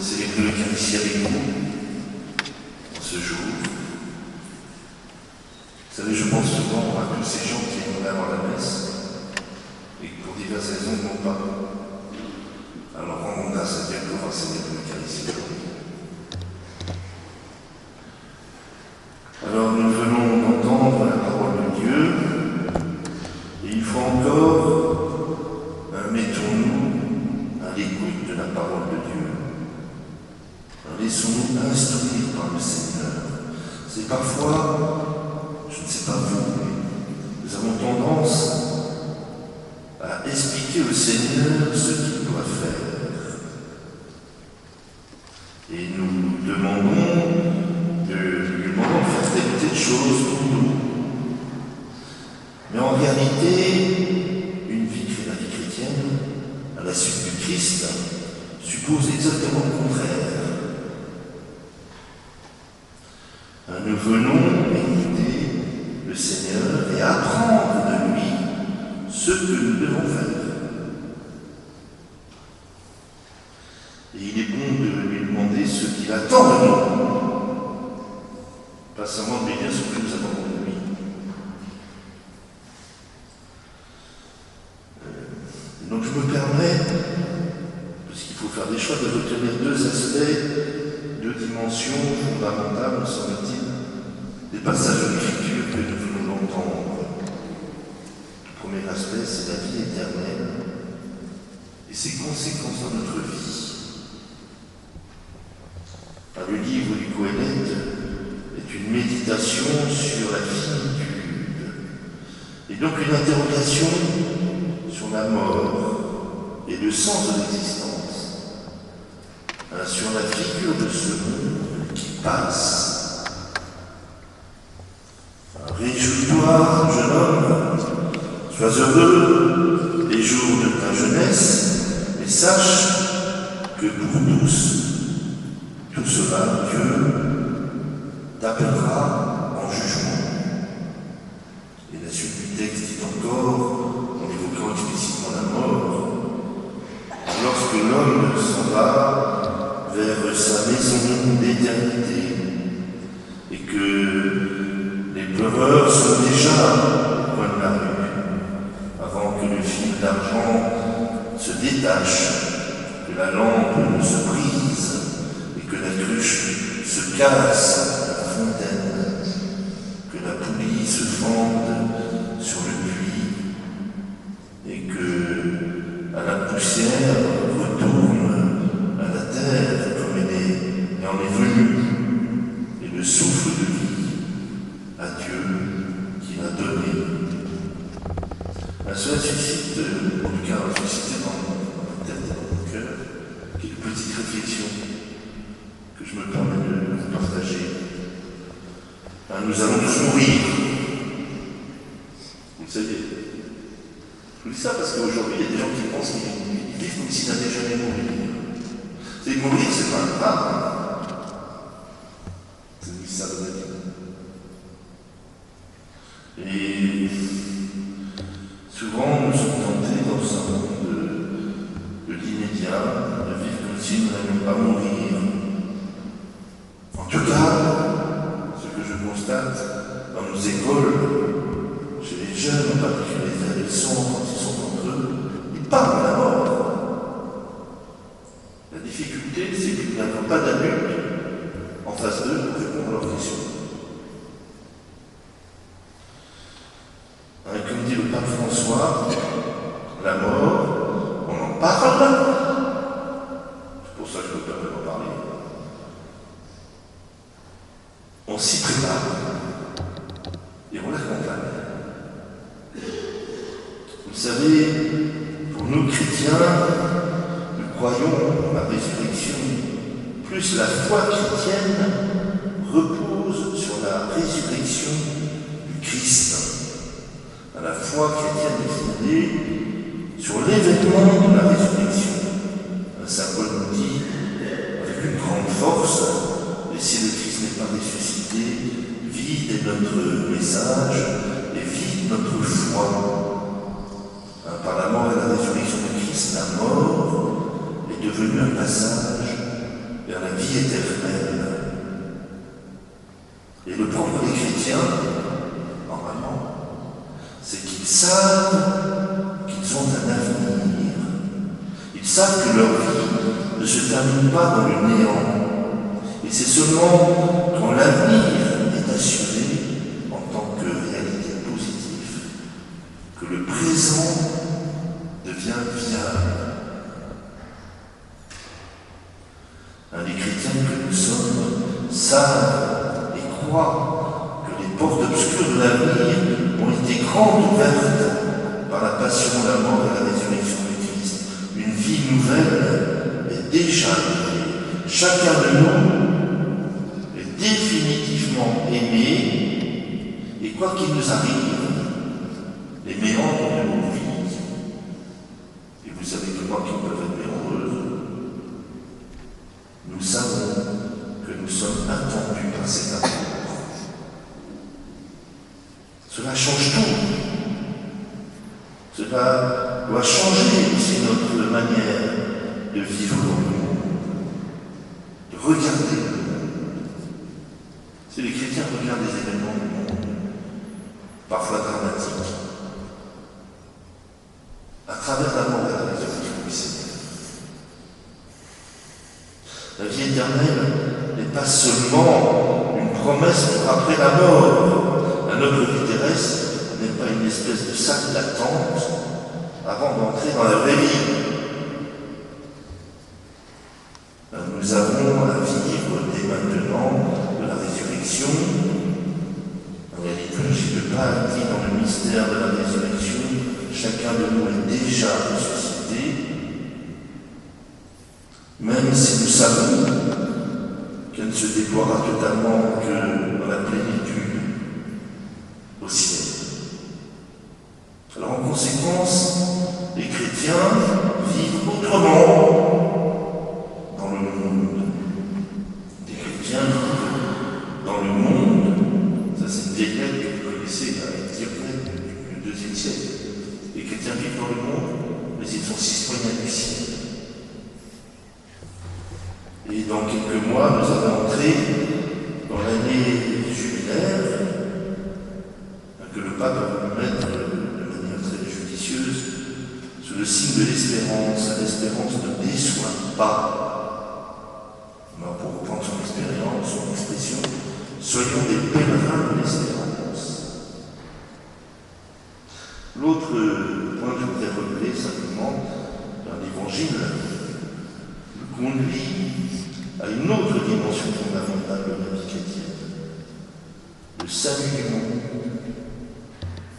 célébrer l'Eucharistie avec vous en ce jour. Vous savez, je pense souvent à tous ces gens qui aimeraient avoir la messe et qui pour diverses raisons ne vont pas. Alors rendons grâce à Dieu pour pouvoir célébrer l'Eucharistie aujourd'hui. Alors nous venons d'entendre la parole de Dieu et une fois encore, mettons-nous à l'écoute de la parole de Dieu. Laissons-nous instruire par le Seigneur. C'est parfois, je ne sais pas vous, mais nous avons tendance à expliquer au Seigneur ce qu'il doit faire. Et nous demandons de lui demander de faire telle chose pour nous. Mais en réalité, une vie chrétienne, à la suite du Christ, suppose exactement le contraire. Nous venons écouter le Seigneur et apprendre de lui ce que nous devons faire. Et il est bon de lui demander ce qu'il attend de nous. Pas seulement de lui dire ce que nous attendons de lui. Donc je me permets, parce qu'il faut faire des choix, de retenir deux aspects, deux dimensions fondamentales, me semble-t-il, des passages de l'Écriture que nous venons d'entendre. Le premier aspect, c'est la vie éternelle et ses conséquences dans notre vie. Le livre du Coëlette est une méditation sur la finitude et donc une interrogation sur la mort et le sens de l'existence, sur la figure de ce monde qui passe. Réjouis-toi, jeune homme, sois heureux les jours de ta jeunesse, et sache que pour tous, tout cela, Dieu t'appellera en jugement. Et la suite du texte dit encore, en évoquant explicitement la mort, lorsque l'homme s'en va vers sa maison d'éternité, et que les pleureurs sont déjà au coin de la rue, avant que le fil d'argent se détache, que la lampe ne se brise, et que la cruche se casse à la fontaine, que la poulie se fende sur le puits, et que à la poussière retourne à la terre comme elle en est venue, et le souffle de vie à Dieu qui l'a donné. Cela suscite, en tout cas, suscité dans ma tête et dans mon cœur, quelques petites réflexions que je me permets de vous partager. Nous allons tous mourir. Vous le savez. Je vous dis ça parce qu'aujourd'hui, il y a des gens qui pensent qu'ils vivent comme s'ils n'allaient jamais mourir. C'est que mourir, c'est pas grave. C'est le mystère de la vie. Et souvent, nous sommes tentés dans un monde de l'immédiat, de vivre comme si nous n'allions pas mourir. En tout cas, ce que je constate dans nos écoles, chez les jeunes, en particulier les adolescents, quand ils sont entre eux, ils parlent de la mort. La difficulté, c'est qu'ils n'ont pas d'adultes en face d'eux pour répondre à leurs questions. Comme dit le pape François, la mort, on en parle. C'est pour ça que je me permets d'en parler. On s'y prépare et on l'accompagne. Vous savez, pour nous chrétiens, nous croyons en la résurrection. Plus la foi chrétienne repose sur la résurrection du Christ. La foi chrétienne est fondée sur l'événement de la résurrection. Saint Paul nous dit, avec une grande force, mais si le Christ n'est pas ressuscité, vide est notre message et vide notre foi. Par la mort et la résurrection de Christ, la mort est devenue un passage vie éternelle. Et le propre des chrétiens, normalement, c'est qu'ils savent qu'ils ont un avenir. Ils savent que leur vie ne se termine pas dans le néant. Et c'est seulement quand l'avenir est assuré en tant que réalité positive que le présent devient viable. Les chrétiens que nous sommes savent et croient que les portes obscures de l'avenir ont été grandes ouvertes par la passion, la mort et la résurrection du Christ. Une vie nouvelle est déjà créée. Chacun de nous est définitivement aimé, et quoi qu'il nous arrive, les méandres de nos vies, et vous savez que moi qui peuvent être méandreuses, nous savons que nous sommes attendus par cet amour. Cela change tout. Cela doit changer aussi notre manière de vivre dans le monde, de regarder le monde. Si les chrétiens regardent les événements du monde, parfois dramatiques, à travers la mort et la résurrection du Seigneur, la vie éternelle n'est pas seulement une promesse pour après la mort. Notre vie terrestre n'est pas une espèce de sac d'attente avant d'entrer dans la vraie vie. Nous avons à vivre dès maintenant de la résurrection. Dans la liturgie de Pâques dit dans le mystère de la résurrection, chacun de nous est déjà ressuscité. Même si nous savons qu'elle ne se déploiera totalement que dans la plénitude au ciel. Alors en conséquence, les chrétiens vivent autrement dans le monde. Les chrétiens vivent dans le monde, ça c'est une vieille lettre que vous connaissez, la diaconnette du IIe siècle. Les chrétiens vivent dans le monde, mais ils sont citoyens du ciel. Et dans quelques mois, nous allons entrer dans l'année jubilaire que le pape a voulu mettre de manière très judicieuse sous le signe de l'espérance. L'espérance ne déçoit pas. Alors, pour reprendre son expérience, son expression, soyons des pèlerins de l'espérance. L'autre point que je voudrais relever simplement dans l'Évangile nous conduit à une autre dimension fondamentale de la vie chrétienne. Le salut du monde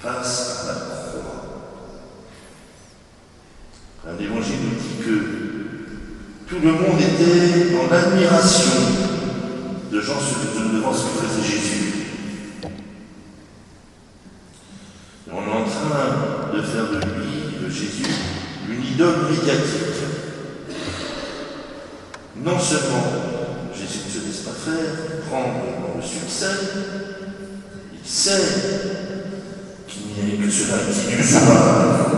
passe par la croix. L'Évangile nous dit que tout le monde était dans l'admiration devant ce que faisait Jésus. Et on est en train de faire de lui, de Jésus, une idole médiatique. Non seulement Jésus ne se laisse pas faire, prendre dans le succès, il sait qu'il n'y a que cela qui lui soit.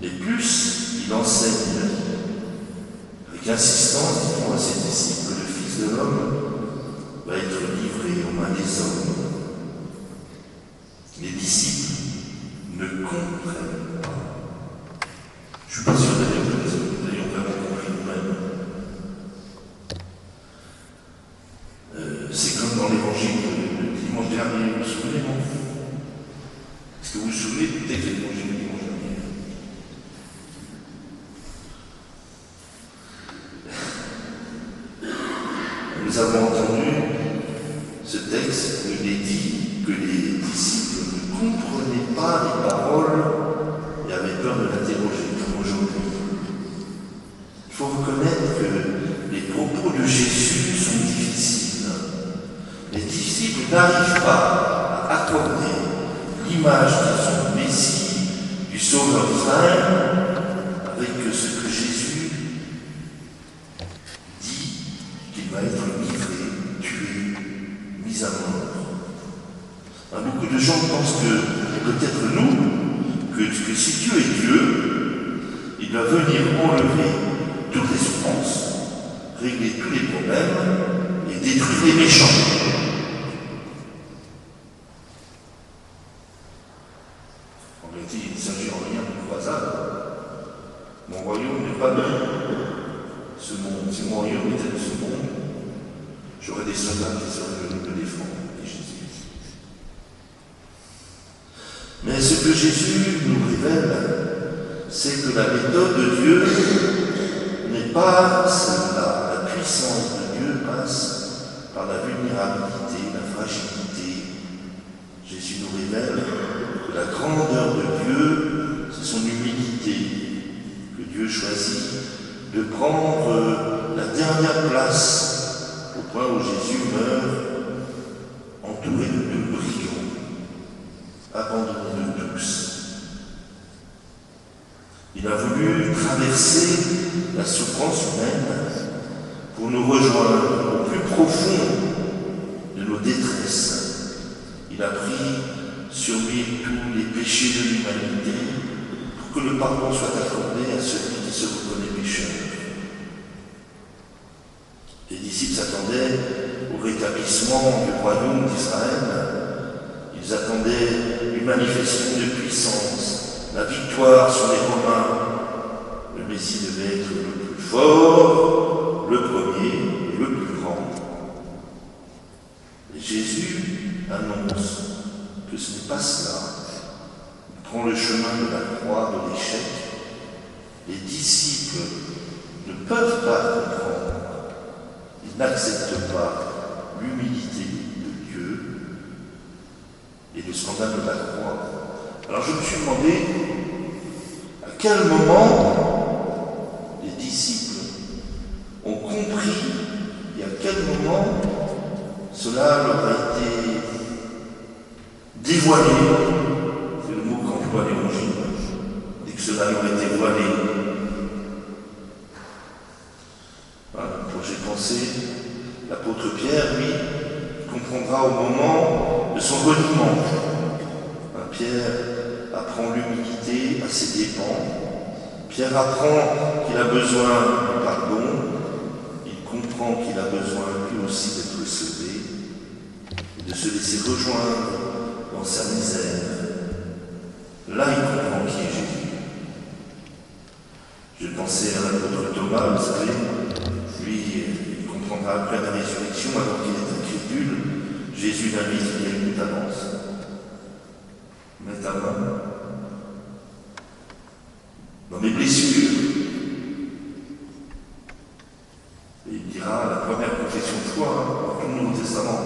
Et plus il enseigne avec insistance, disons à ses disciples, que le Fils de l'homme va être livré aux mains des hommes. Les disciples ne comprennent pas. Je ne suis pas sûr d'ailleurs que nous ayons vraiment compris nous-mêmes. C'est comme dans l'évangile de dimanche dernier, vous vous souvenez, non? Est-ce que vous vous souvenez du texte de l'évangile de dimanche dernier? Nous avons entendu ce texte où il est dit que les disciples ne comprenaient pas les paroles et avaient peur de l'interroger, comme aujourd'hui. Il faut reconnaître que les propos de Jésus sont difficiles. Les disciples n'arrivent pas à accorder l'image de son Messie, du Sauveur d'Israël, avec ce que Jésus dit qu'il va être livré, tué, mis à mort. Beaucoup de gens pensent que peut-être nous, que si Dieu est Dieu, Il doit venir enlever toutes les souffrances, régler tous les problèmes et détruire les méchants. En réalité, il ne s'agit en rien de croisade. Mon royaume n'est pas de ce monde. Si mon royaume était de ce monde, j'aurais des soldats qui seraient venus me défendre, dit Jésus. Mais ce que Jésus nous révèle, c'est que la méthode de Dieu n'est pas celle-là. La puissance de Dieu passe par la vulnérabilité, la fragilité. Jésus nous révèle que la grandeur de Dieu, c'est son humilité, que Dieu choisit de prendre la dernière place au point où Jésus meurt entouré de deux brigands, abandonné de tous. Il a voulu traverser la souffrance humaine pour nous rejoindre au plus profond de nos détresses. Il a pris sur lui tous les péchés de l'humanité pour que le pardon soit accordé à celui qui se reconnaît pécheur. Les disciples s'attendaient au rétablissement du royaume d'Israël. Ils attendaient une manifestation de puissance, la victoire sur les Romains. Le Messie devait être le plus fort, le premier et le plus grand. Et Jésus annonce que ce n'est pas cela. Il prend le chemin de la croix, de l'échec. Les disciples ne peuvent pas comprendre. Ils n'acceptent pas l'humilité de Dieu et le scandale de la croix. Alors je me suis demandé à quel moment les disciples ont compris et à quel moment cela leur a été dévoilé. C'est le mot qu'emploie l'Évangile. Dès que cela leur a été voilé. Voilà, j'ai pensé, l'apôtre Pierre, lui, comprendra au moment de son reniement. Pierre apprend l'humilité à ses dépens. Pierre apprend qu'il a besoin du pardon. Il comprend qu'il a besoin lui aussi d'être sauvé et de se laisser rejoindre dans sa misère. Là, il comprend qui est Jésus. Je pensais à l'apôtre Thomas, vous savez, lui, il comprendra après la résurrection, alors qu'il est incrédule. Jésus l'invite, il y a une avance. Mets ta main dans mes blessures. Et il dira la première confession de foi dans tout le Nouveau Testament.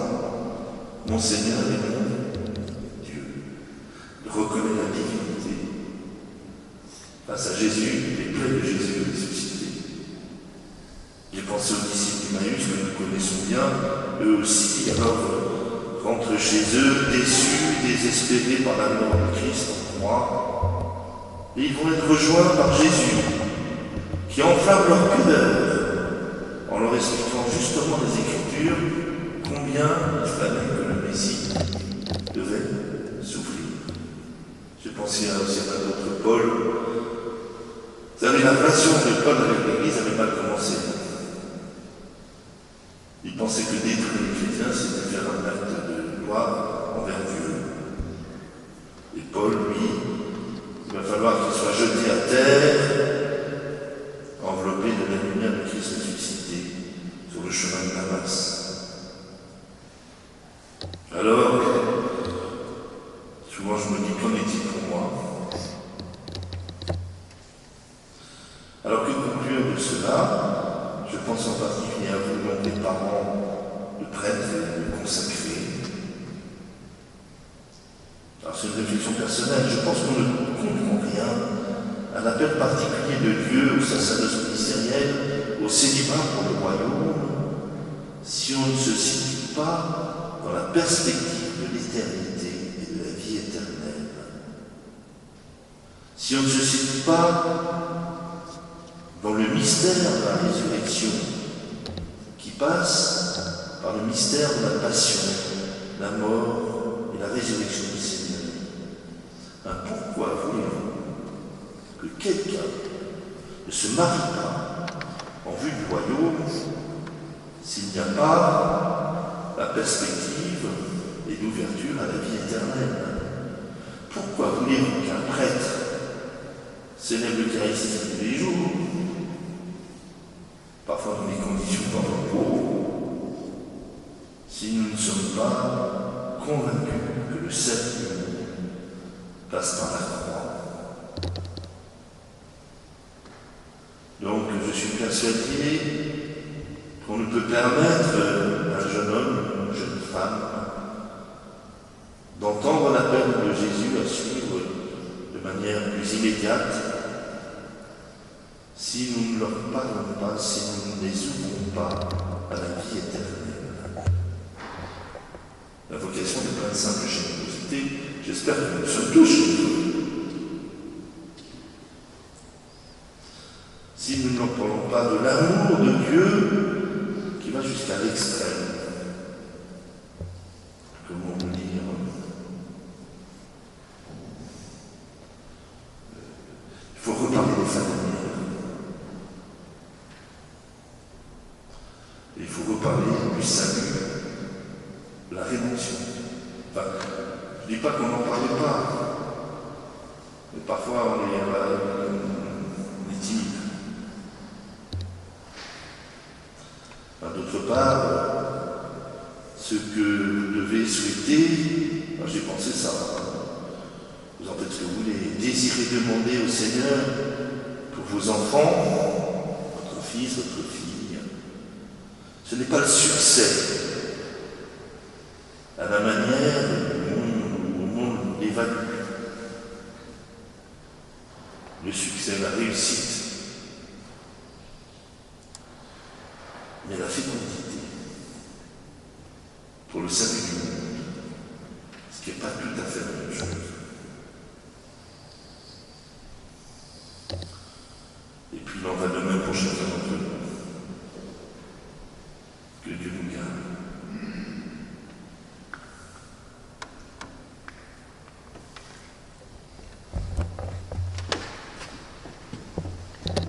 Mon Seigneur et mon Dieu. Il reconnaît la divinité. Face à Jésus, les plaies de Jésus ressuscité. J'ai pensé aux disciples d'Emmaüs que nous connaissons bien, eux aussi, alors rentrent chez eux, déçus, désespérés par la mort de Christ en croix. Et ils vont être rejoints par Jésus, qui enflamme leur cœur, en leur expliquant justement les Écritures, combien il fallait que le Messie devait souffrir. J'ai pensé aussi à l'apôtre Paul. Vous savez, la relation de Paul avec l'Église avait mal commencé. Il pensait que détruire les chrétiens, c'était faire un acte de loi envers Dieu. Et Paul, lui, il va falloir qu'il soit jeté à terre, enveloppé de la lumière de Christ ressuscité, sur le chemin de Damas. Alors, souvent je me dis, qu'en est-il pour moi? Alors que conclure de cela? Je pense en particulier à vous, donc les parents, de prêtres et de consacrés. Alors c'est une réflexion personnelle. Je pense qu'on ne comprend rien à l'appel particulier de Dieu au sacerdoce ministériel, au célibat pour le royaume, si on ne se situe pas dans la perspective de l'éternité et de la vie éternelle. Si on ne se situe pas dans le mystère de la résurrection, qui passe par le mystère de la passion, la mort et la résurrection du Seigneur. Pourquoi voulez-vous que quelqu'un ne se marie pas en vue du royaume s'il n'y a pas la perspective et l'ouverture à la vie éternelle. Pourquoi voulez-vous qu'un prêtre célèbre l'Eucharistie tous les jours, parfois dans des conditions parfois pauvres, si nous ne sommes pas convaincus que le salut passe par la croix? Donc je suis persuadé qu'on ne peut permettre à un jeune homme, une jeune femme, d'entendre l'appel de Jésus à suivre de manière plus immédiate si nous ne leur parlons pas, si nous ne les ouvrons pas à la vie éternelle. La vocation n'est pas une simple générosité, j'espère que nous sommes tous généreux. Si nous ne leur parlons pas de l'amour de Dieu qui va jusqu'à l'extrême, comment le dire? Il faut reparler des familles. Il faut reparler du salut, la rédemption. Enfin, je ne dis pas qu'on n'en parlait pas, mais parfois on est timide. Enfin, d'autre part, ce que vous devez souhaiter, j'ai pensé ça, vous en faites ce que vous voulez, désirez demander au Seigneur pour vos enfants, votre fils, votre fille. Ce n'est pas le succès, à la manière où le monde l'évalue. Le succès, la réussite, mais la fécondité pour le salut du monde, ce qui n'est pas tout à fait la même chose. Et puis il en va de même pour chacun d'entre nous.